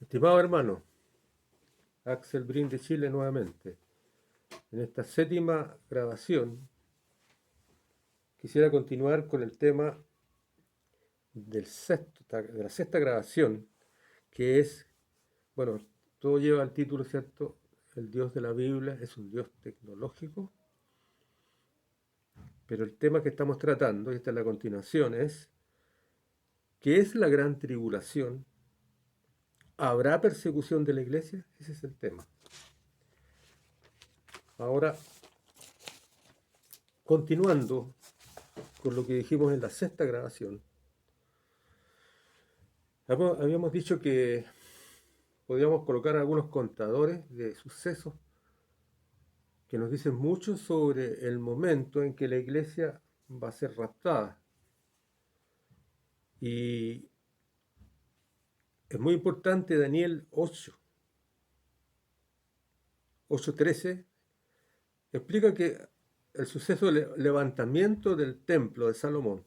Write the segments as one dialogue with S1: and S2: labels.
S1: Estimado hermano, Axel Brin de Chile nuevamente. En esta séptima grabación quisiera continuar con el tema de la sexta grabación, que es, bueno, todo lleva el título, ¿cierto? El Dios de la Biblia es un Dios tecnológico, pero el tema que estamos tratando, y esta es la continuación, es ¿qué es la gran tribulación? ¿Habrá persecución de la iglesia? Ese es el tema. Ahora, continuando con lo que dijimos en la sexta grabación, habíamos dicho que podíamos colocar algunos contadores de sucesos que nos dicen mucho sobre el momento en que la iglesia va a ser raptada. Y es muy importante Daniel 8:13, explica que el suceso del levantamiento del templo de Salomón.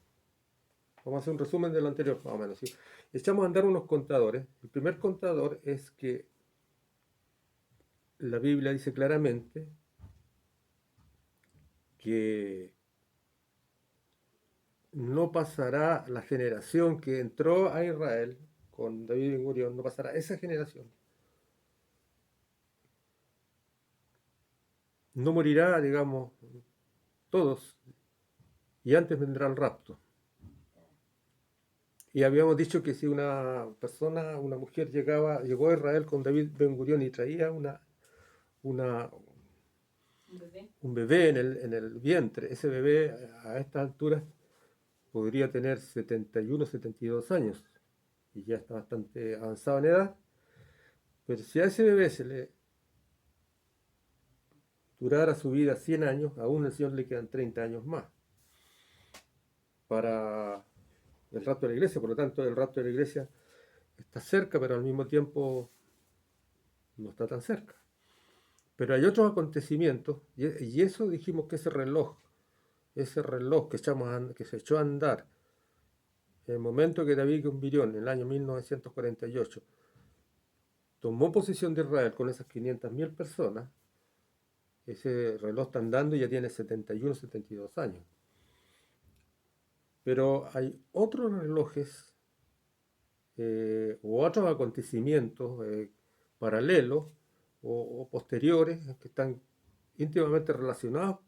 S1: Vamos a hacer un resumen de lo anterior, más o menos. ¿Sí? Echamos a andar unos contadores. El primer contador es que la Biblia dice claramente que no pasará la generación que entró a Israel con David Ben Gurión, no pasará esa generación. No morirá, digamos, todos, y antes vendrá el rapto. Y habíamos dicho que si una persona, una mujer llegó a Israel con David Ben Gurión y traía una, un bebé en el vientre, ese bebé a estas alturas podría tener 71, 72 años, y ya está bastante avanzado en edad, pero si a ese bebé se le durara su vida 100 años, aún al Señor le quedan 30 años más para el rapto de la iglesia. Por lo tanto, el rapto de la iglesia está cerca, pero al mismo tiempo no está tan cerca. Pero hay otros acontecimientos, y eso dijimos que ese reloj que se echó a andar en el momento que David Gumbirión, en el año 1948, tomó posesión de Israel con esas 500.000 personas, ese reloj está andando y ya tiene 71, 72 años. Pero hay otros relojes u otros acontecimientos paralelos o posteriores que están íntimamente relacionados,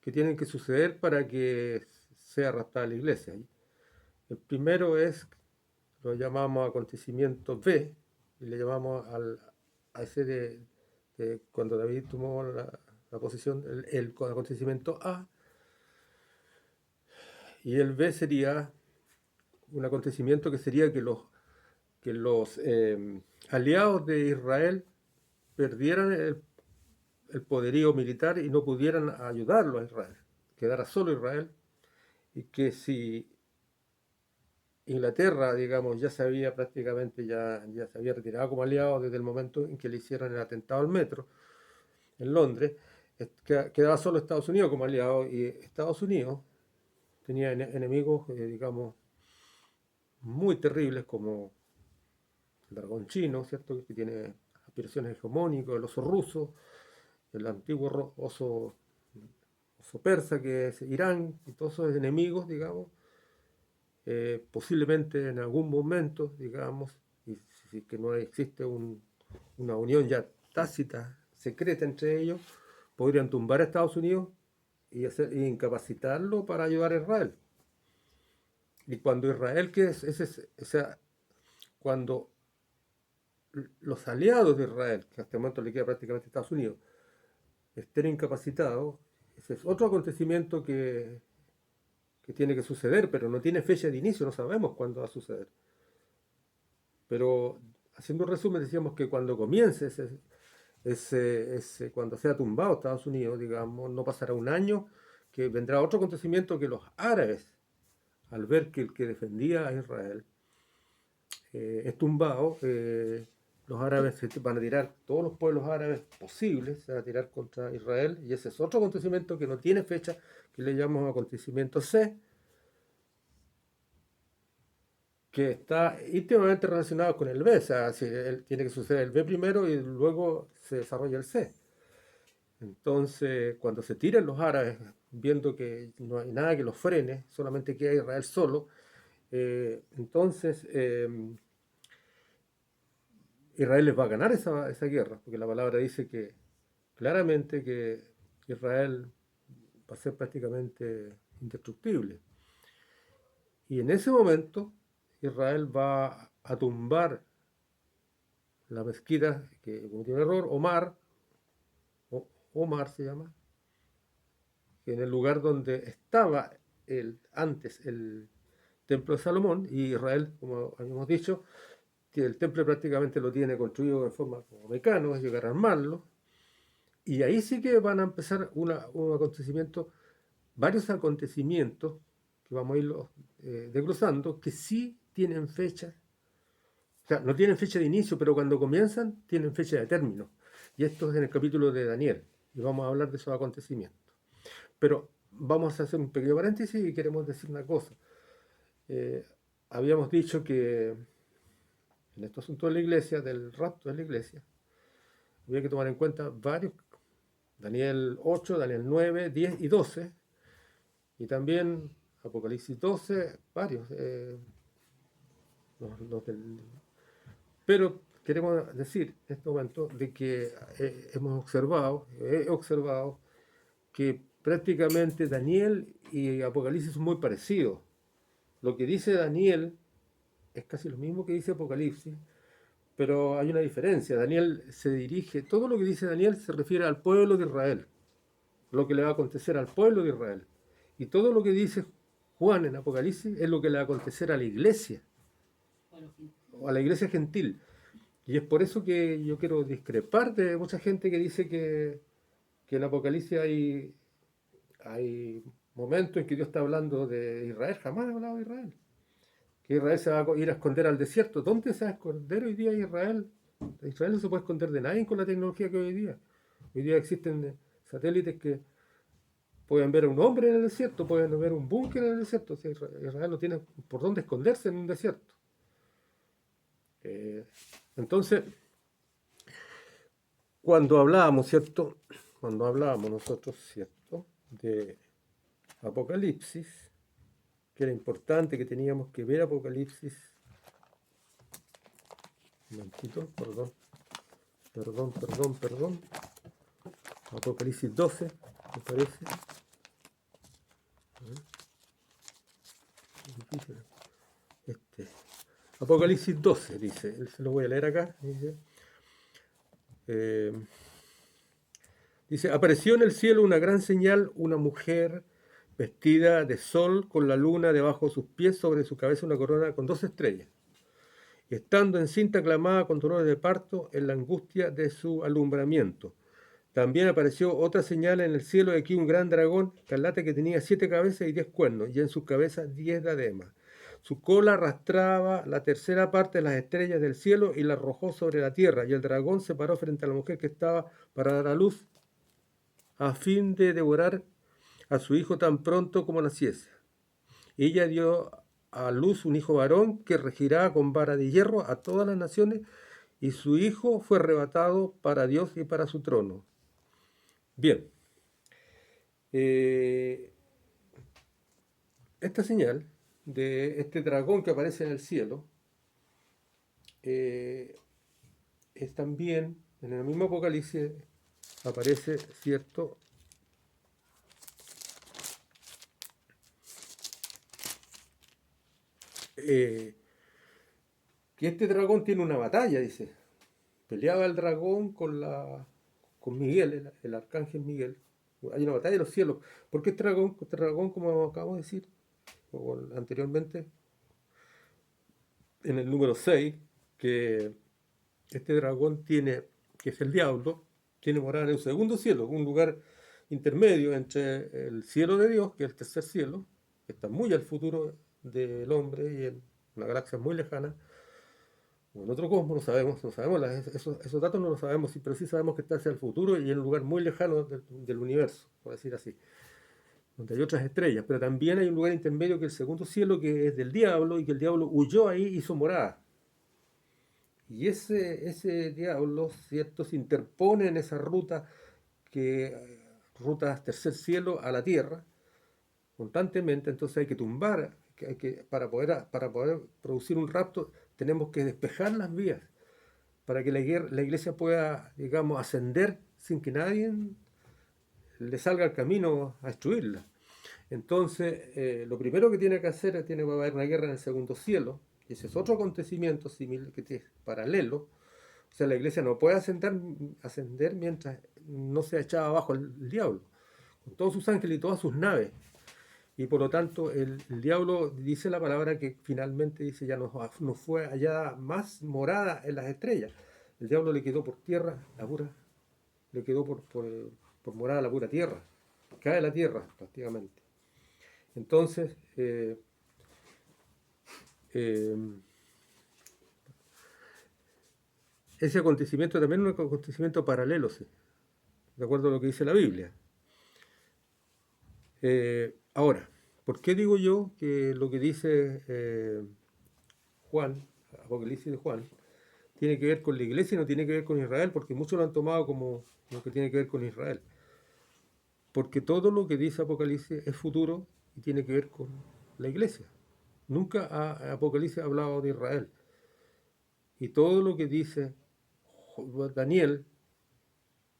S1: que tienen que suceder para que sea raptada la iglesia. El primero es, lo llamamos acontecimiento B, y le llamamos a ese de cuando David tomó la posición, el acontecimiento A, y el B sería un acontecimiento que sería que los aliados de Israel perdieran el poderío militar y no pudieran ayudarlo a Israel, quedara solo Israel, y que si Inglaterra, digamos, ya se había prácticamente, ya se había retirado como aliado desde el momento en que le hicieron el atentado al metro en Londres, quedaba solo Estados Unidos como aliado, y Estados Unidos tenía enemigos, digamos, muy terribles como el dragón chino, ¿cierto? Que tiene aspiraciones hegemónicas, el oso ruso, el antiguo oso persa que es Irán, y todos esos enemigos, digamos, posiblemente en algún momento, digamos, y si que no existe una unión ya tácita, secreta entre ellos, podrían tumbar a Estados Unidos y incapacitarlo para ayudar a Israel. Y cuando Israel, o sea, cuando los aliados de Israel, que hasta el momento le queda prácticamente a Estados Unidos, estén incapacitados, ese es otro acontecimiento que tiene que suceder, pero no tiene fecha de inicio, no sabemos cuándo va a suceder. Pero haciendo un resumen, decíamos que cuando comience cuando sea tumbado Estados Unidos, digamos, no pasará un año, que vendrá otro acontecimiento que los árabes, al ver que el que defendía a Israel es tumbado, los árabes se van a tirar, todos los pueblos árabes posibles se van a tirar contra Israel, y ese es otro acontecimiento que no tiene fecha, que le llamamos acontecimiento C, que está íntimamente relacionado con el B, o sea, tiene que suceder el B primero y luego se desarrolla el C. Entonces, cuando se tiran los árabes, viendo que no hay nada que los frene, solamente queda Israel solo, entonces Israel les va a ganar esa guerra, porque la palabra dice que claramente que Israel va a ser prácticamente indestructible. Y en ese momento Israel va a tumbar la mezquita que cometió un error, Omar se llama, en el lugar donde estaba antes el templo de Salomón, y Israel, como habíamos dicho, que el templo prácticamente lo tiene construido de forma como mecano, es llegar a armarlo, y ahí sí que van a empezar varios acontecimientos, que vamos a irlos desglosando, que sí tienen fecha, o sea, no tienen fecha de inicio, pero cuando comienzan tienen fecha de término. Y esto es en el capítulo de Daniel, y vamos a hablar de esos acontecimientos. Pero vamos a hacer un pequeño paréntesis y queremos decir una cosa. Eh, Habíamos dicho que en estos asuntos de la iglesia, del rapto de la iglesia, había que tomar en cuenta varios, Daniel 8, Daniel 9, 10 y 12, y también Apocalipsis 12, varios. Pero queremos decir en este momento de que he observado que prácticamente Daniel y Apocalipsis son muy parecidos. Lo que dice Daniel es casi lo mismo que dice Apocalipsis, pero hay una diferencia. Todo lo que dice Daniel se refiere al pueblo de Israel, lo que le va a acontecer al pueblo de Israel. Y todo lo que dice Juan en Apocalipsis es lo que le va a acontecer a la iglesia, o a la iglesia gentil. Y es por eso que yo quiero discrepar de mucha gente que dice que en Apocalipsis hay momentos en que Dios está hablando de Israel. Jamás ha hablado de Israel. Que Israel se va a ir a esconder al desierto. ¿Dónde se va a esconder hoy día Israel? Israel no se puede esconder de nadie con la tecnología que hoy día. Hoy día existen satélites que pueden ver a un hombre en el desierto, pueden ver un búnker en el desierto. O sea, Israel no tiene por dónde esconderse en un desierto. Entonces, cuando hablábamos, ¿cierto? Cuando hablábamos nosotros, ¿cierto? De Apocalipsis, que era importante, que teníamos que ver Apocalipsis. Un momentito, perdón. Apocalipsis 12, me parece. Apocalipsis 12, dice, se lo voy a leer acá. Dice, apareció en el cielo una gran señal, una mujer vestida de sol con la luna debajo de sus pies, sobre su cabeza una corona con 2 estrellas. Estando encinta clamaba con dolores de parto en la angustia de su alumbramiento. También apareció otra señal en el cielo, de aquí un gran dragón escarlata que tenía 7 cabezas y 10 cuernos, y en sus cabezas 10 diademas. Su cola arrastraba la tercera parte de las estrellas del cielo y la arrojó sobre la tierra, y el dragón se paró frente a la mujer que estaba para dar a luz, a fin de devorar a su hijo tan pronto como naciese. Ella dio a luz un hijo varón que regirá con vara de hierro a todas las naciones, y su hijo fue arrebatado para Dios y para su trono. Bien, esta señal de este dragón que aparece en el cielo es también, en el mismo Apocalipsis, aparece, ¿cierto? Que este dragón tiene una batalla, dice. Peleaba el dragón con Miguel, el arcángel Miguel. Hay una batalla de los cielos. ¿Por qué este dragón, como acabamos de decir anteriormente, en el número 6, que este dragón tiene, que es el diablo, tiene morada en el segundo cielo, un lugar intermedio entre el cielo de Dios, que es el tercer cielo, que está muy al futuro del hombre y en una galaxia muy lejana, o en otro cosmos, no sabemos esos datos no los sabemos, pero sí sabemos que está hacia el futuro y en un lugar muy lejano del universo, por decir así. donde hay otras estrellas, pero también hay un lugar intermedio que es el segundo cielo, que es del diablo, y que el diablo huyó ahí y hizo morada. Y ese diablo, ¿cierto?, se interpone en esa ruta ruta tercer cielo a la tierra, constantemente. Entonces hay que tumbar, para poder producir un rapto, tenemos que despejar las vías, para que la iglesia pueda, digamos, ascender sin que nadie le salga al camino a destruirla. Entonces, lo primero que tiene que hacer, tiene que haber una guerra en el segundo cielo, y ese es otro acontecimiento similar, que es paralelo. O sea, la iglesia no puede ascender mientras no sea echada abajo el diablo, con todos sus ángeles y todas sus naves. Y por lo tanto, el diablo, dice la palabra, que finalmente dice, ya no fue hallada más morada en las estrellas. El diablo le quedó por tierra la pura, le quedó por morada la pura tierra. Cae la tierra prácticamente. Entonces, ese acontecimiento también es un acontecimiento paralelo, ¿sí?, de acuerdo a lo que dice la Biblia. Ahora, ¿por qué digo yo que lo que dice Juan, Apocalipsis de Juan, tiene que ver con la iglesia y no tiene que ver con Israel? Porque muchos lo han tomado como lo que tiene que ver con Israel. Porque todo lo que dice Apocalipsis es futuro y tiene que ver con la iglesia. Nunca Apocalipsis ha hablado de Israel. Y todo lo que dice Daniel,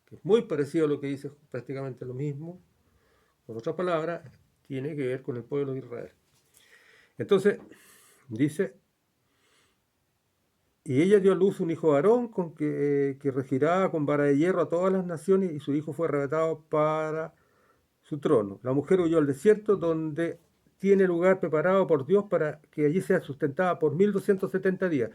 S1: que es muy parecido a lo que dice prácticamente lo mismo, con otras palabras, tiene que ver con el pueblo de Israel. Entonces, dice, y ella dio a luz un hijo varón que regirá con vara de hierro a todas las naciones, y su hijo fue arrebatado para su trono. La mujer huyó al desierto, donde tiene lugar preparado por Dios para que allí sea sustentada por 1270 días.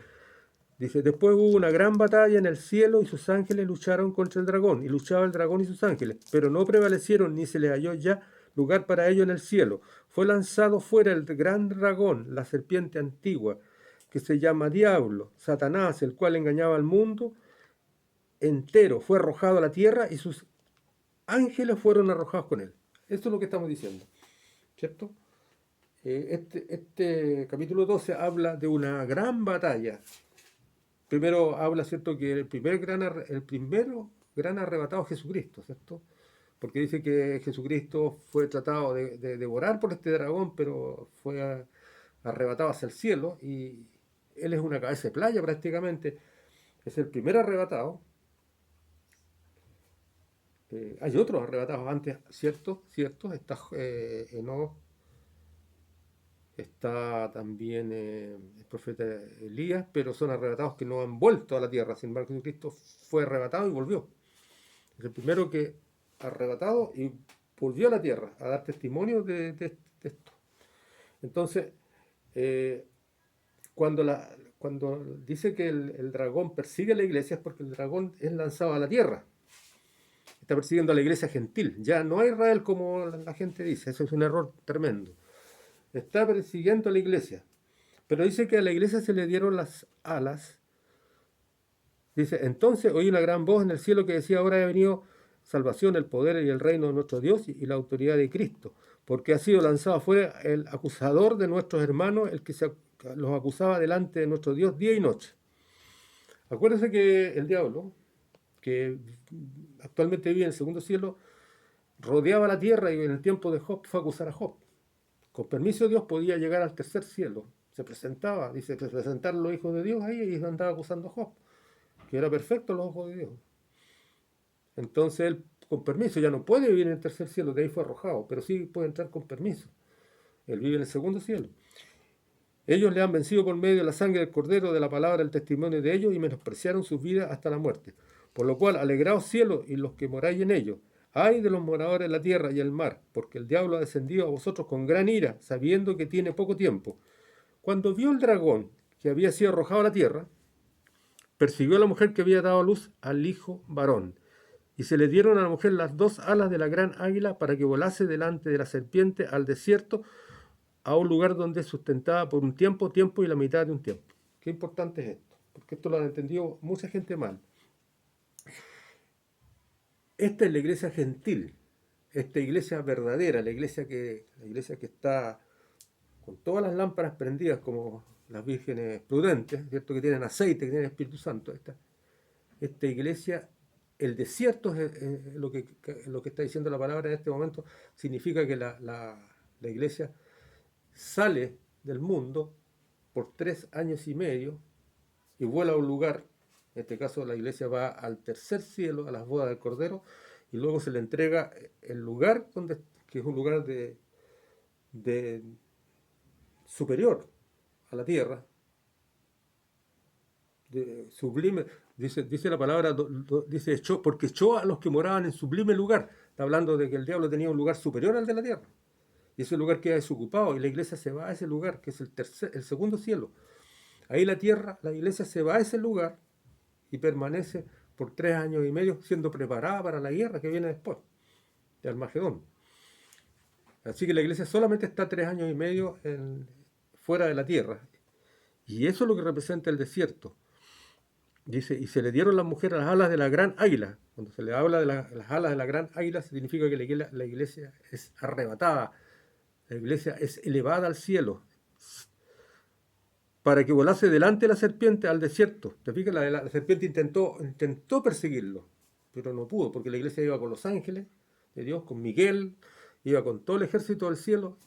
S1: Dice, después hubo una gran batalla en el cielo y sus ángeles lucharon contra el dragón, y luchaba el dragón y sus ángeles, pero no prevalecieron ni se les halló ya lugar para ello en el cielo. Fue lanzado fuera el gran dragón, la serpiente antigua, que se llama Diablo, Satanás, el cual engañaba al mundo entero. Fue arrojado a la tierra y sus ángeles fueron arrojados con él. Esto es lo que estamos diciendo, ¿cierto? Este capítulo 12 habla de una gran batalla. Primero habla, ¿cierto?, que el primero gran arrebatado es Jesucristo, ¿cierto? Porque dice que Jesucristo fue tratado de devorar por este dragón, pero fue arrebatado hacia el cielo, y él es una cabeza de playa prácticamente. Es el primer arrebatado. Hay otros arrebatados antes, ¿cierto? Está Enoc, está también el profeta Elías, pero son arrebatados que no han vuelto a la tierra. Sin embargo, Jesucristo fue arrebatado y volvió. Es el primero que arrebatado y volvió a la tierra a dar testimonio de esto. Entonces, cuando dice que el dragón persigue a la iglesia, es porque el dragón es lanzado a la tierra. Está persiguiendo a la iglesia gentil. Ya no a Israel como la gente dice. Eso es un error tremendo. Está persiguiendo a la iglesia. Pero dice que a la iglesia se le dieron las alas. Dice, entonces oí una gran voz en el cielo que decía, ahora ha venido salvación, el poder y el reino de nuestro Dios y la autoridad de Cristo, porque ha sido lanzado afuera el acusador de nuestros hermanos, el que los acusaba delante de nuestro Dios día y noche. Acuérdense que el diablo, que actualmente vive en el segundo cielo, rodeaba la tierra, y en el tiempo de Job fue a acusar a Job. Con permiso de Dios podía llegar al tercer cielo. Se presentaba, dice que se presentaron los hijos de Dios ahí y andaba acusando a Job, que era perfecto a los ojos de Dios. Entonces él, con permiso, ya no puede vivir en el tercer cielo, de ahí fue arrojado, pero sí puede entrar con permiso. Él vive en el segundo cielo. Ellos le han vencido por medio de la sangre del cordero, de la palabra del testimonio de ellos, y menospreciaron sus vidas hasta la muerte. Por lo cual, alegraos cielos y los que moráis en ellos. Ay de los moradores de la tierra y el mar, porque el diablo ha descendido a vosotros con gran ira, sabiendo que tiene poco tiempo. Cuando vio el dragón que había sido arrojado a la tierra, persiguió a la mujer que había dado a luz al hijo varón. Y se le dieron a la mujer las dos alas de la gran águila para que volase delante de la serpiente al desierto, a un lugar donde sustentaba por un tiempo y la mitad de un tiempo. Qué importante es esto, porque esto lo han entendido mucha gente mal. Esta es la iglesia gentil, esta iglesia verdadera, la iglesia que está con todas las lámparas prendidas como las vírgenes prudentes, ¿cierto? Que tienen aceite, que tienen Espíritu Santo, esta iglesia, el desierto es lo que está diciendo la palabra en este momento, significa que la iglesia sale del mundo por 3 años y medio y vuela a un lugar, en este caso la iglesia va al tercer cielo, a las bodas del Cordero, y luego se le entrega el lugar que es un lugar de superior a la tierra, sublime, dice la palabra, dice porque echó a los que moraban en sublime lugar. Está hablando de que el diablo tenía un lugar superior al de la tierra. Y ese lugar queda desocupado y la iglesia se va a ese lugar, que es el segundo cielo. Ahí la iglesia se va a ese lugar y permanece por 3 años y medio siendo preparada para la guerra que viene después, de Armagedón. Así que la iglesia solamente está 3 años y medio fuera de la tierra. Y eso es lo que representa el desierto. Dice, y se le dieron las mujeres las alas de la gran águila. Cuando se le habla de las alas de la gran águila, significa que la iglesia es arrebatada, la iglesia es elevada al cielo, para que volase delante de la serpiente al desierto. ¿Te fijas? La serpiente intentó perseguirlo, pero no pudo, porque la iglesia iba con los ángeles de Dios, con Miguel, iba con todo el ejército del cielo,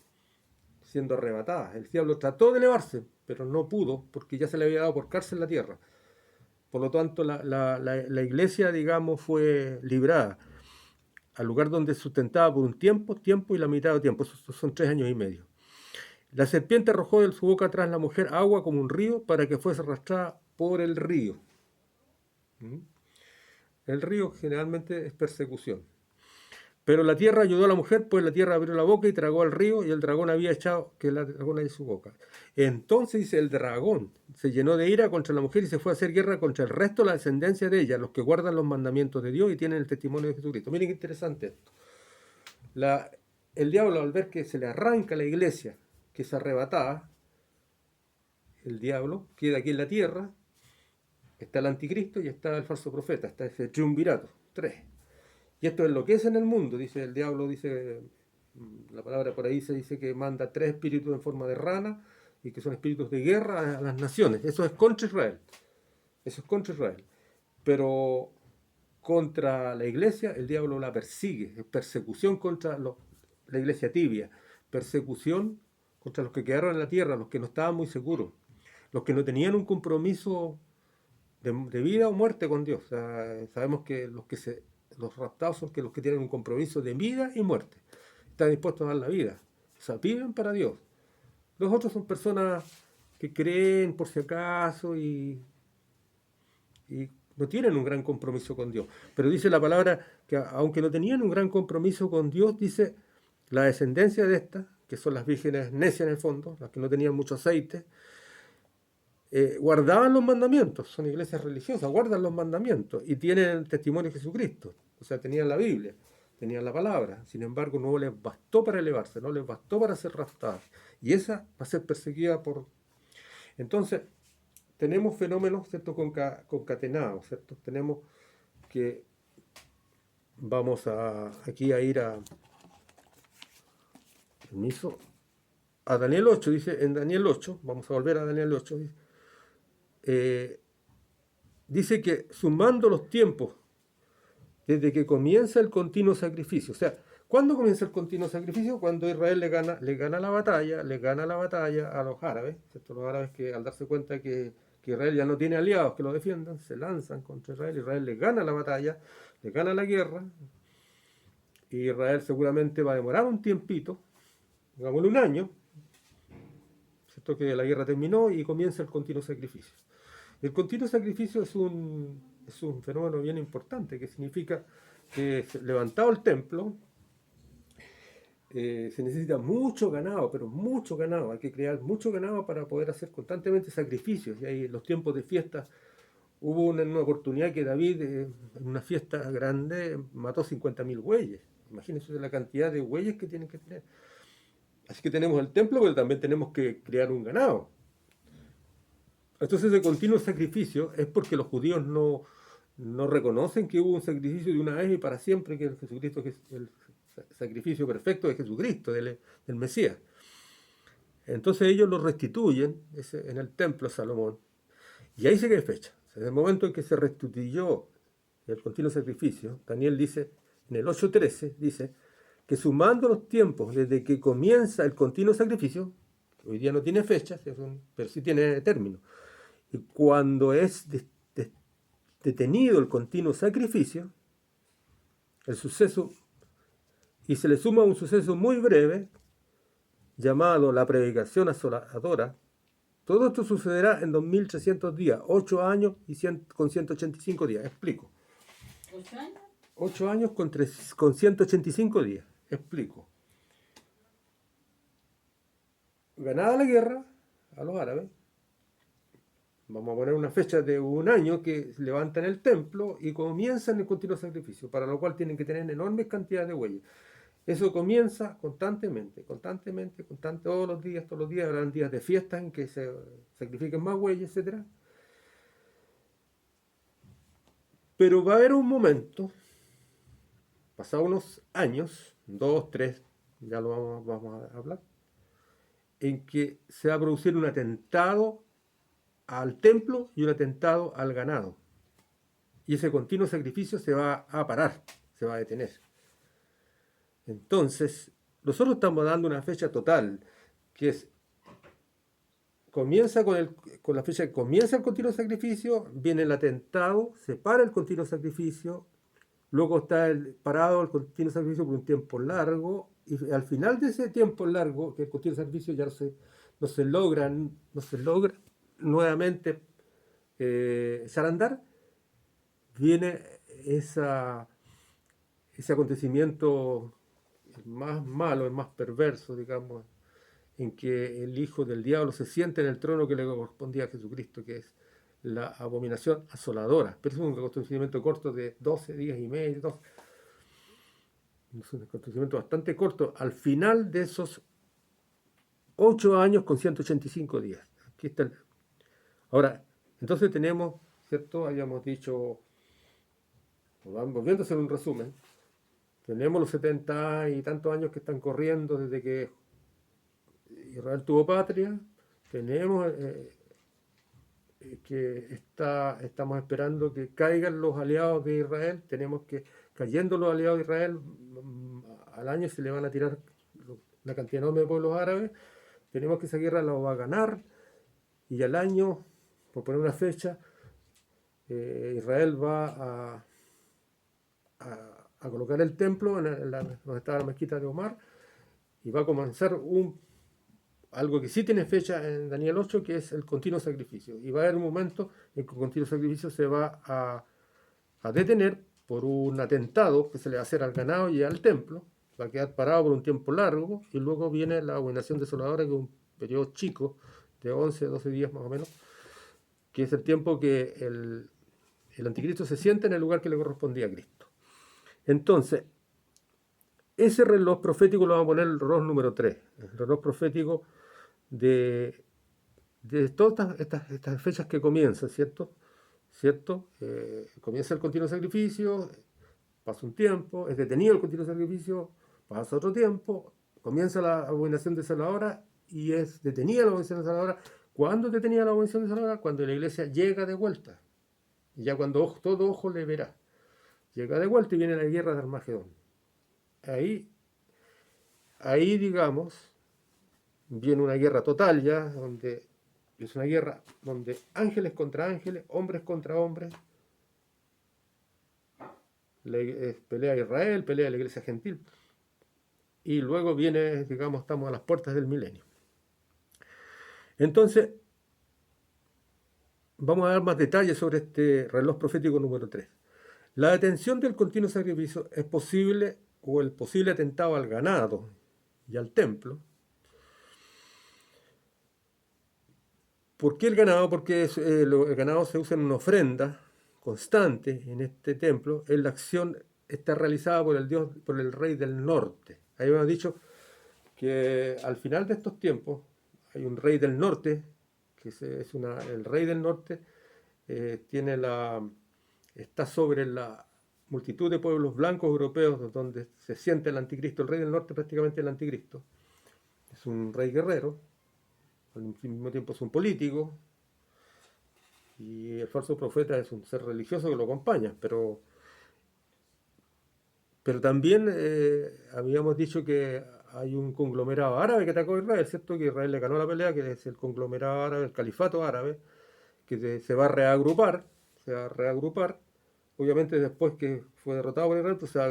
S1: siendo arrebatada. El diablo trató de elevarse, pero no pudo, porque ya se le había dado por cárcel la tierra. Por lo tanto, la iglesia, digamos, fue librada al lugar donde sustentaba por un tiempo y la mitad de tiempo. Esos son 3 años y medio. La serpiente arrojó de su boca atrás la mujer agua como un río para que fuese arrastrada por el río. El río generalmente es persecución. Pero la tierra ayudó a la mujer, pues la tierra abrió la boca y tragó al río, y el dragón había echado que la dragona de su boca. Entonces dice, el dragón se llenó de ira contra la mujer y se fue a hacer guerra contra el resto de la descendencia de ella, los que guardan los mandamientos de Dios y tienen el testimonio de Jesucristo. Miren qué interesante esto. El diablo, al ver que se le arranca la iglesia, que es arrebatada, el diablo queda aquí en la tierra, está el anticristo y está el falso profeta, está ese triunvirato, 3. Y esto es lo que es en el mundo, dice el diablo, dice la palabra por ahí, se dice que manda 3 espíritus en forma de rana y que son espíritus de guerra a las naciones. Eso es contra Israel. Eso es contra Israel. Pero contra la iglesia el diablo la persigue. Es persecución contra la iglesia tibia. Persecución contra los que quedaron en la tierra, los que no estaban muy seguros. Los que no tenían un compromiso de vida o muerte con Dios. O sea, sabemos que los raptados son los que tienen un compromiso de vida y muerte. Están dispuestos a dar la vida. O sea, viven para Dios. Los otros son personas que creen por si acaso y no tienen un gran compromiso con Dios. Pero dice la palabra que aunque no tenían un gran compromiso con Dios, dice la descendencia de estas, que son las vírgenes necias en el fondo, las que no tenían mucho aceite, guardaban los mandamientos, son iglesias religiosas, guardan los mandamientos y tienen el testimonio de Jesucristo, o sea, tenían la Biblia, tenían la palabra, sin embargo no les bastó para elevarse, no les bastó para ser raptadas, y esa va a ser perseguida por... Entonces, tenemos fenómenos, ¿cierto?, concatenados, ¿cierto? Tenemos que, vamos aquí a ir permiso, a Daniel 8, dice, en Daniel 8, vamos a volver a Daniel 8, dice que sumando los tiempos, desde que comienza el continuo sacrificio, o sea, ¿cuándo comienza el continuo sacrificio? Cuando Israel le gana la batalla a los árabes, ¿cierto? Los árabes que al darse cuenta que Israel ya no tiene aliados que lo defiendan, se lanzan contra Israel, Israel le gana la batalla, le gana la guerra, y Israel seguramente va a demorar un tiempito, digámosle un año, ¿cierto?, que la guerra terminó y comienza el continuo sacrificio. El continuo sacrificio es un fenómeno bien importante, que significa que levantado el templo, se necesita mucho ganado, pero mucho ganado, hay que crear mucho ganado para poder hacer constantemente sacrificios. Y ahí en los tiempos de fiesta hubo una oportunidad que David, en una fiesta grande, mató 50.000 bueyes. Imagínense la cantidad de bueyes que tienen que tener. Así que tenemos el templo, pero también tenemos que crear un ganado. Entonces ese continuo sacrificio es porque los judíos no reconocen que hubo un sacrificio de una vez y para siempre, que Jesucristo sacrificio perfecto de Jesucristo, del Mesías. Entonces ellos lo restituyen en el templo de Salomón. Y ahí se que hay fecha. Desde el momento en que se restituyó el continuo sacrificio, Daniel dice, en el 8:13, dice que sumando los tiempos desde que comienza el continuo sacrificio, hoy día no tiene fecha, pero sí tiene término, y cuando es detenido el continuo sacrificio, el suceso, y se le suma un suceso muy breve, llamado la predicación asoladora, todo esto sucederá en 2300 días, 8 años con 185 días. Explico.
S2: ¿8 años?
S1: 8 años con 185 días. Explico. Ganada la guerra a los árabes, vamos a poner una fecha de un año que levantan el templo y comienzan el continuo sacrificio, para lo cual tienen que tener enormes cantidades de bueyes. Eso comienza constantemente, todos los días, habrán días de fiesta en que se sacrifiquen más bueyes, etc. Pero va a haber un momento, pasados unos años, 2, 3, ya lo vamos a hablar, en que se va a producir un atentado al templo y un atentado al ganado. Y ese continuo sacrificio se va a parar, se va a detener. Entonces, nosotros estamos dando una fecha total, que es, comienza con la fecha que comienza el continuo sacrificio, viene el atentado, se para el continuo sacrificio, luego está parado el continuo sacrificio por un tiempo largo, y al final de ese tiempo largo, que el continuo sacrificio ya no se logra nuevamente echar a andar, viene ese acontecimiento más malo, el más perverso, digamos, en que el hijo del diablo se sienta en el trono que le correspondía a Jesucristo, que es la abominación asoladora. Pero es un acontecimiento corto de 12 días y medio, 12. Es un acontecimiento bastante corto, al final de esos 8 años con 185 días. Aquí está Ahora, entonces tenemos, ¿cierto? Habíamos dicho, volviendo a hacer un resumen, tenemos los 70 y tantos años que están corriendo desde que Israel tuvo patria, tenemos que estamos esperando que caigan los aliados de Israel, tenemos que, cayendo los aliados de Israel, al año se le van a tirar una cantidad enorme de pueblos árabes, tenemos que esa guerra la va a ganar, y al año, por poner una fecha, Israel va a colocar el templo donde estaba la mezquita de Omar, y va a comenzar algo que sí tiene fecha en Daniel 8, que es el continuo sacrificio. Y va a haber un momento en que el continuo sacrificio se va a detener por un atentado que se le va a hacer al ganado y al templo. Va a quedar parado por un tiempo largo, y luego viene la abominación desoladora, que es un periodo chico, de 11, 12 días más o menos, que es el tiempo que el anticristo se sienta en el lugar que le correspondía a Cristo. Entonces, ese reloj profético lo vamos a poner el reloj número 3, el reloj profético de todas estas fechas que comienzan, ¿cierto? Comienza el continuo sacrificio, pasa un tiempo, es detenido el continuo sacrificio, pasa otro tiempo, comienza la abominación desoladora y es detenida la abominación desoladora. ¿Cuándo es detenida la abominación desoladora? Cuando la iglesia llega de vuelta, y ya cuando todo ojo le verá. Llega de vuelta y viene la guerra de Armagedón. Ahí digamos, viene una guerra total ya, donde es una guerra donde ángeles contra ángeles, hombres contra hombres, pelea Israel, pelea la iglesia gentil, y luego viene, digamos, estamos a las puertas del milenio. Entonces, vamos a dar más detalles sobre este reloj profético número 3. La detención del continuo sacrificio es posible, o el posible atentado al ganado y al templo. ¿Por qué el ganado? Porque el ganado se usa en una ofrenda constante en este templo. La acción está realizada por el rey del norte. Ahí hemos dicho que al final de estos tiempos hay un rey del norte, que el rey del norte está sobre multitud de pueblos blancos europeos donde se siente el anticristo. El rey del norte prácticamente el anticristo. Es un rey guerrero, al mismo tiempo es un político, y el falso profeta es un ser religioso que lo acompaña, pero también habíamos dicho que hay un conglomerado árabe que atacó a Israel, ¿cierto? Que Israel le ganó la pelea, que es el conglomerado árabe, el califato árabe, que se va a reagrupar, obviamente después que fue derrotado por Israel, pues se va a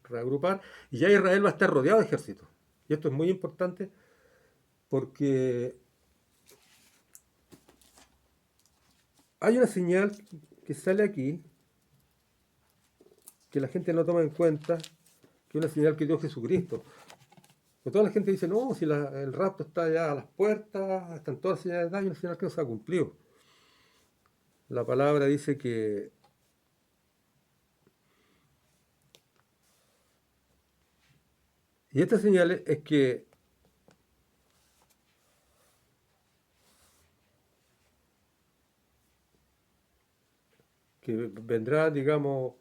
S1: reagrupar, y ya Israel va a estar rodeado de ejércitos. Y esto es muy importante porque hay una señal que sale aquí, que la gente no toma en cuenta, que es una señal que dio Jesucristo. Porque toda la gente dice, no, si el rapto está ya a las puertas, están todas las señales dadas, y una señal que no se ha cumplido. La palabra dice que y esta señal es que vendrá, digamos,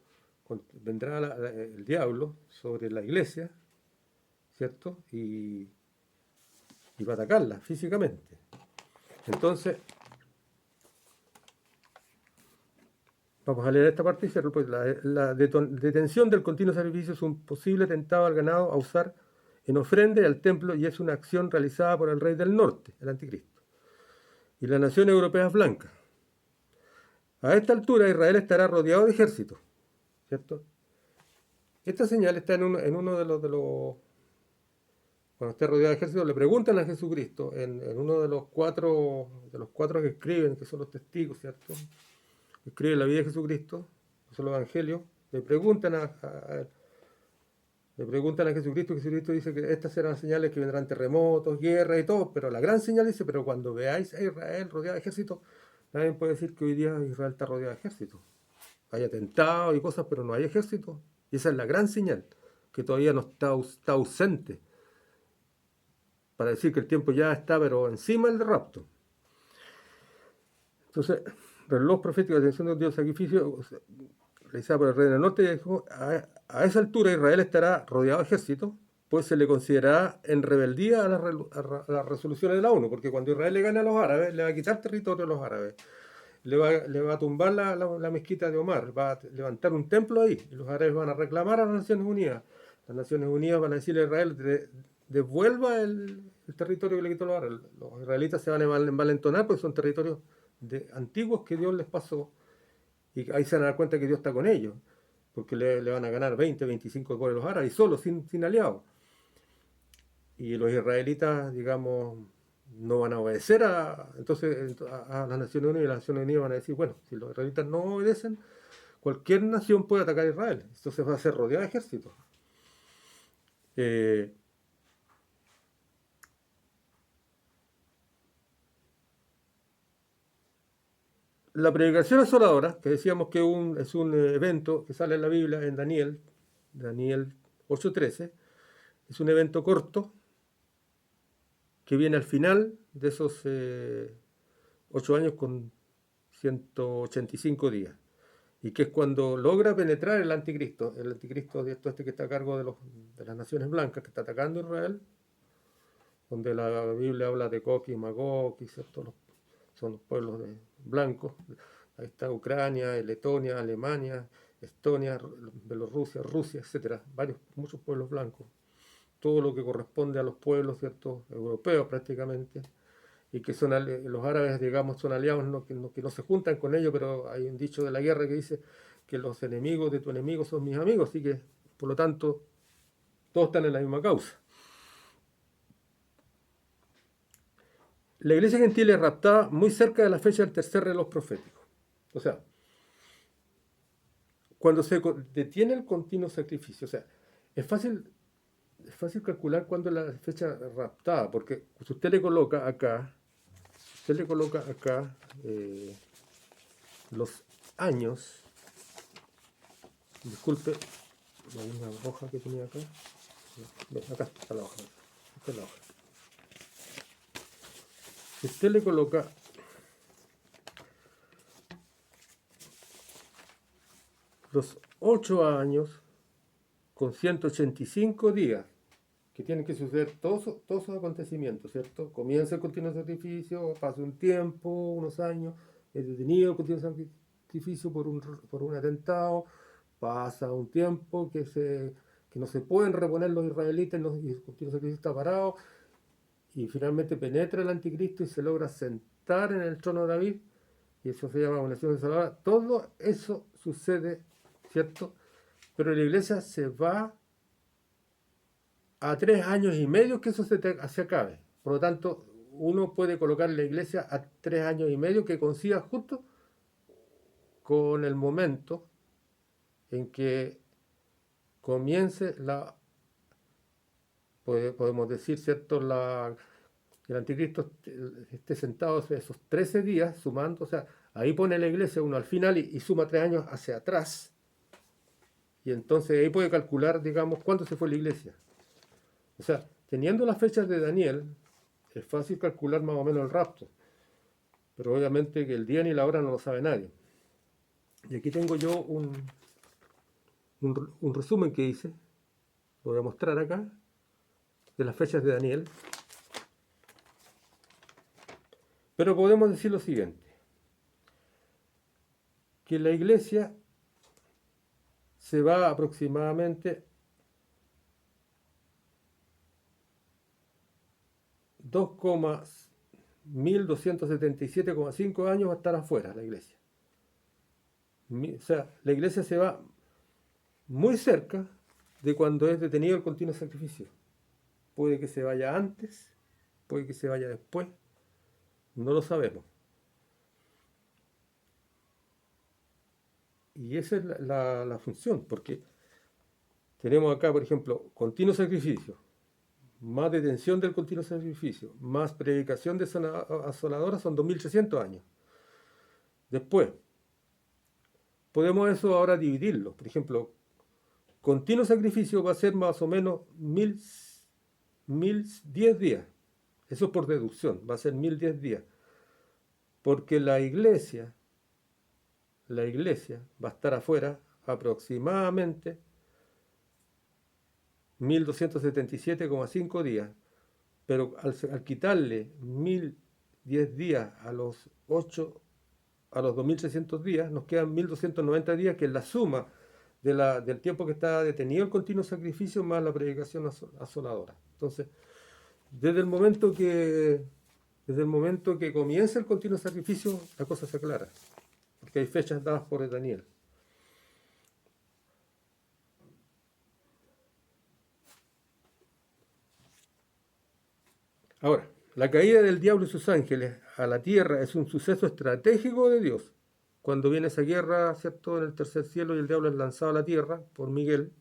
S1: vendrá el diablo sobre la iglesia, ¿cierto? Y va a atacarla físicamente. Entonces, vamos a leer esta parte y cerrar, pues, la detención del continuo sacrificio es un posible tentado al ganado a usar en ofrenda y al templo, y es una acción realizada por el rey del norte, el anticristo, y las naciones europeas blancas. A esta altura Israel estará rodeado de ejércitos, ¿cierto? Esta señal está en uno cuando esté rodeado de ejércitos, le preguntan a Jesucristo, en uno de los cuatro que escriben, que son los testigos, ¿cierto? Escriben la vida de Jesucristo, que son los evangelios, le preguntan a Jesucristo, Jesucristo dice que estas serán señales que vendrán terremotos, guerras y todo, pero la gran señal dice, pero cuando veáis a Israel rodeado de ejércitos, nadie puede decir que hoy día Israel está rodeado de ejércitos. Hay atentados y cosas, pero no hay ejército. Y esa es la gran señal, que todavía no está ausente, para decir que el tiempo ya está, pero encima del rapto. Entonces, reloj profético de atención de un Dios sacrificio realizado por el rey del norte, a esa altura Israel estará rodeado de ejércitos, pues se le considerará en rebeldía a las resoluciones de la ONU, porque cuando Israel le gane a los árabes, le va a quitar territorio a los árabes, le va a tumbar la mezquita de Omar, va a levantar un templo ahí, y los árabes van a reclamar a las Naciones Unidas. Las Naciones Unidas van a decirle a Israel, devuelva el territorio que le quitó a los árabes. Los israelitas se van a envalentonar porque son territorios antiguos que Dios les pasó, y ahí se van a dar cuenta que Dios está con ellos, porque le van a ganar 20, 25 por los árabes, solos, sin aliados. Y los israelitas, digamos, no van a obedecer entonces a las Naciones Unidas, y las Naciones Unidas van a decir, bueno, si los israelitas no obedecen, cualquier nación puede atacar a Israel. Entonces va a ser rodeado de ejércitos. La predicación asoladora, que decíamos que es un evento que sale en la Biblia, en Daniel 8:13, es un evento corto que viene al final de esos 8 años con 185 días, y que es cuando logra penetrar el anticristo de que está a cargo de las naciones blancas, que está atacando a Israel, donde la Biblia habla de Gog y Magog, y son los pueblos blancos. Ahí está Ucrania, Letonia, Alemania, Estonia, Bielorrusia, Rusia, etcétera, muchos pueblos blancos. Todo lo que corresponde a los pueblos, ¿cierto?, europeos prácticamente, y que los árabes, digamos, son aliados, que no se juntan con ellos, pero hay un dicho de la guerra que dice que los enemigos de tu enemigo son mis amigos, así que, por lo tanto, todos están en la misma causa. La iglesia gentil es raptada muy cerca de la fecha del tercer reloj profético. O sea, cuando se detiene el continuo sacrificio, o sea, es fácil calcular cuándo es la fecha raptada, porque si usted le coloca acá, los años, disculpe, la misma hoja que tenía acá, acá está la hoja, esta es la hoja. Si usted le coloca los 8 años con 185 días, que tienen que suceder todos esos acontecimientos, ¿cierto? Comienza el continuo sacrificio, pasa un tiempo, unos años, es detenido el continuo sacrificio por un atentado, pasa un tiempo que no se pueden reponer los israelitas y el continuo sacrificio está parado, y finalmente penetra el anticristo y se logra sentar en el trono de David, y eso se llama abominación desoladora. Todo eso sucede, ¿cierto? Pero la iglesia se va a 3 años y medio que eso se acabe. Por lo tanto, uno puede colocar la iglesia a 3 años y medio que coincida justo con el momento en que comience podemos decir, ¿cierto? El anticristo esté sentado esos 13 días sumando, o sea, ahí pone la iglesia uno al final y suma 3 años hacia atrás. Y entonces ahí puede calcular, digamos, cuánto se fue la iglesia. O sea, teniendo las fechas de Daniel, es fácil calcular más o menos el rapto. Pero obviamente que el día ni la hora no lo sabe nadie. Y aquí tengo yo un resumen que hice, lo voy a mostrar acá, de las fechas de Daniel. Pero podemos decir lo siguiente, que la iglesia se va aproximadamente 1277,5 años a estar afuera la iglesia. O sea, la iglesia se va muy cerca de cuando es detenido el continuo sacrificio. Puede que se vaya antes, puede que se vaya después, no lo sabemos. Y esa es la función, porque tenemos acá, por ejemplo, continuo sacrificio, más detención del continuo sacrificio, más predicación asoladora, son 2300 años. Después, podemos eso ahora dividirlo. Por ejemplo, continuo sacrificio va a ser más o menos 1010 días. Eso por deducción, va a ser 1010 días. Porque la iglesia va a estar afuera aproximadamente 1277,5 días. Pero al quitarle 1010 días a los 2300 días, nos quedan 1290 días, que es la suma del tiempo que está detenido el continuo sacrificio más la predicación asoladora. Entonces, desde el momento que comienza el continuo sacrificio, la cosa se aclara, porque hay fechas dadas por Daniel. Ahora, la caída del diablo y sus ángeles a la tierra es un suceso estratégico de Dios. Cuando viene esa guerra, ¿cierto?, en el tercer cielo y el diablo es lanzado a la tierra por Miguel,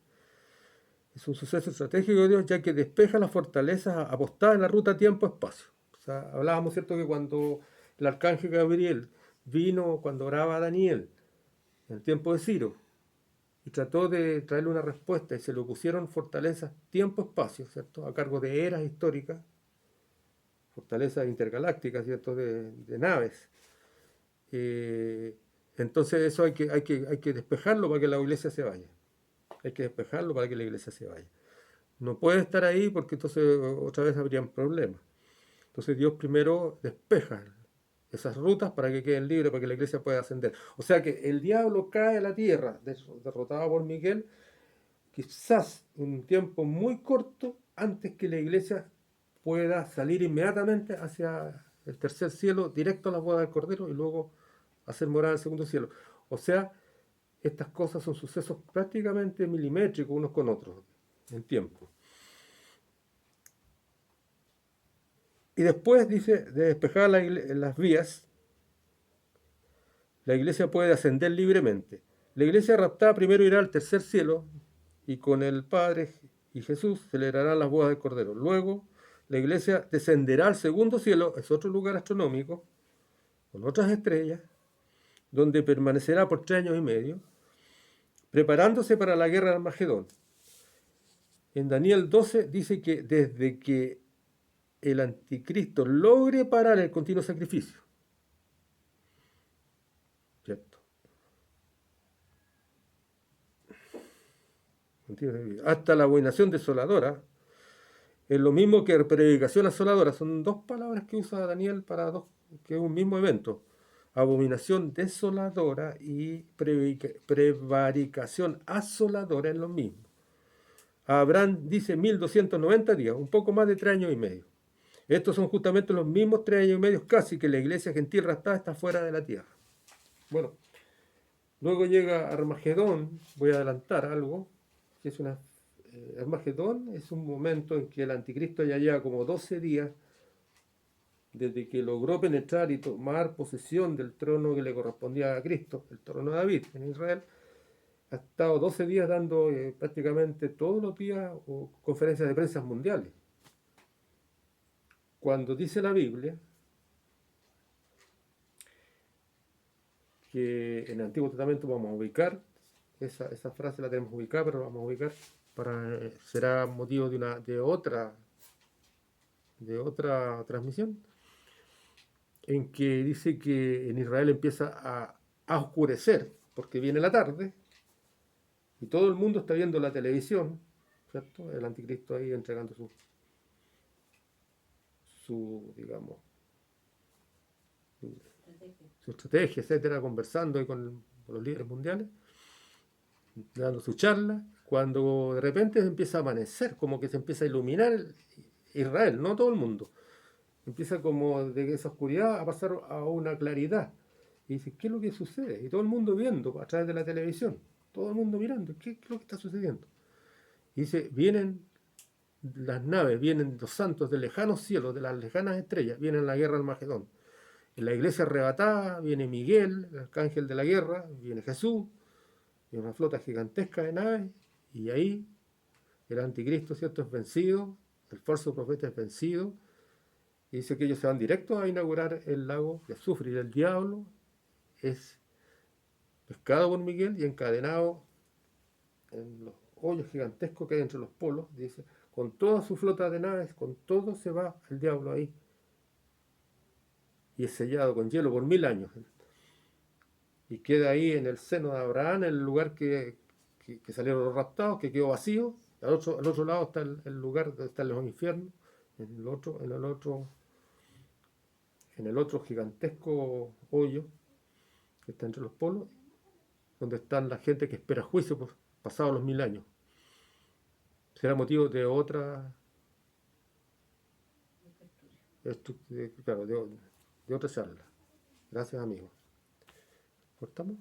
S1: es un suceso estratégico de Dios, ya que despeja las fortalezas apostadas en la ruta tiempo-espacio. O sea, hablábamos, ¿cierto?, que cuando el arcángel Gabriel vino, cuando oraba a Daniel, en el tiempo de Ciro, y trató de traerle una respuesta, y se le opusieron fortalezas tiempo-espacio, ¿cierto?, a cargo de eras históricas, fortalezas intergalácticas, ¿cierto?, de naves. Entonces eso hay que despejarlo para que la iglesia se vaya. Hay que despejarlo para que la iglesia se vaya. No puede estar ahí porque entonces otra vez habrían problemas. Entonces Dios primero despeja esas rutas para que queden libres, para que la iglesia pueda ascender. O sea que el diablo cae a la tierra, derrotado por Miguel, quizás en un tiempo muy corto, antes que la iglesia pueda salir inmediatamente hacia el tercer cielo, directo a la boda del Cordero, y luego hacer morada en el segundo cielo. O sea, estas cosas son sucesos prácticamente milimétricos unos con otros en tiempo. Y después dice, de despejar las vías, la iglesia puede ascender libremente. La iglesia raptada primero irá al tercer cielo y con el Padre y Jesús celebrarán las bodas del Cordero. Luego, la iglesia descenderá al segundo cielo, es otro lugar astronómico, con otras estrellas, donde permanecerá por 3 años y medio, preparándose para la guerra de Armagedón. En Daniel 12 dice que desde que el anticristo logre parar el continuo sacrificio, ¿cierto?, Hasta la abominación desoladora es lo mismo que predicación asoladora. Son dos palabras que usa Daniel para dos, que es un mismo evento. Abominación desoladora y prevaricación asoladora es lo mismo. Abraham dice 1290 días, un poco más de 3 años y medio. Estos son justamente los mismos 3 años y medio casi que la iglesia gentil raptada está fuera de la tierra. Bueno, luego llega Armagedón, voy a adelantar algo, que es una... Armagedón es un momento en que el anticristo ya lleva como 12 días desde que logró penetrar y tomar posesión del trono que le correspondía a Cristo, el trono de David en Israel. Ha estado 12 días dando prácticamente todos los días conferencias de prensa mundiales. Cuando dice la Biblia que en el Antiguo Testamento vamos a ubicar, esa frase la tenemos ubicada, pero la vamos a ubicar será motivo de otra transmisión, en que dice que en Israel empieza a oscurecer, porque viene la tarde, y todo el mundo está viendo la televisión, ¿cierto? El anticristo ahí entregando digamos, su estrategia, etcétera, conversando ahí con los líderes mundiales, dando su charla, cuando de repente empieza a amanecer, como que se empieza a iluminar Israel, no todo el mundo. Empieza como de esa oscuridad a pasar a una claridad. Y dice, ¿qué es lo que sucede? Y todo el mundo viendo a través de la televisión, todo el mundo mirando, ¿qué es lo que está sucediendo? Y dice, vienen las naves, vienen los santos del lejano cielo, de las lejanas estrellas, vienen la guerra Armagedón. En la iglesia arrebatada viene Miguel, el arcángel de la guerra, viene Jesús, y una flota gigantesca de naves, y ahí el anticristo, ¿cierto?, es vencido, el falso profeta es vencido, y dice que ellos se van directos a inaugurar el lago de azufre, y el diablo es pescado por Miguel y encadenado en los hoyos gigantescos que hay entre los polos, dice, con toda su flota de naves, con todo se va el diablo ahí, y es sellado con hielo por 1000 años, y queda ahí en el seno de Abraham, en el lugar que salieron los raptados, que quedó vacío. Al otro lado está el lugar donde están los infiernos, en el otro gigantesco hoyo que está entre los polos, donde están la gente que espera juicio pasados los 1000 años. Será motivo de otra, claro, de otra charla. Gracias, amigos. ¿Cortamos?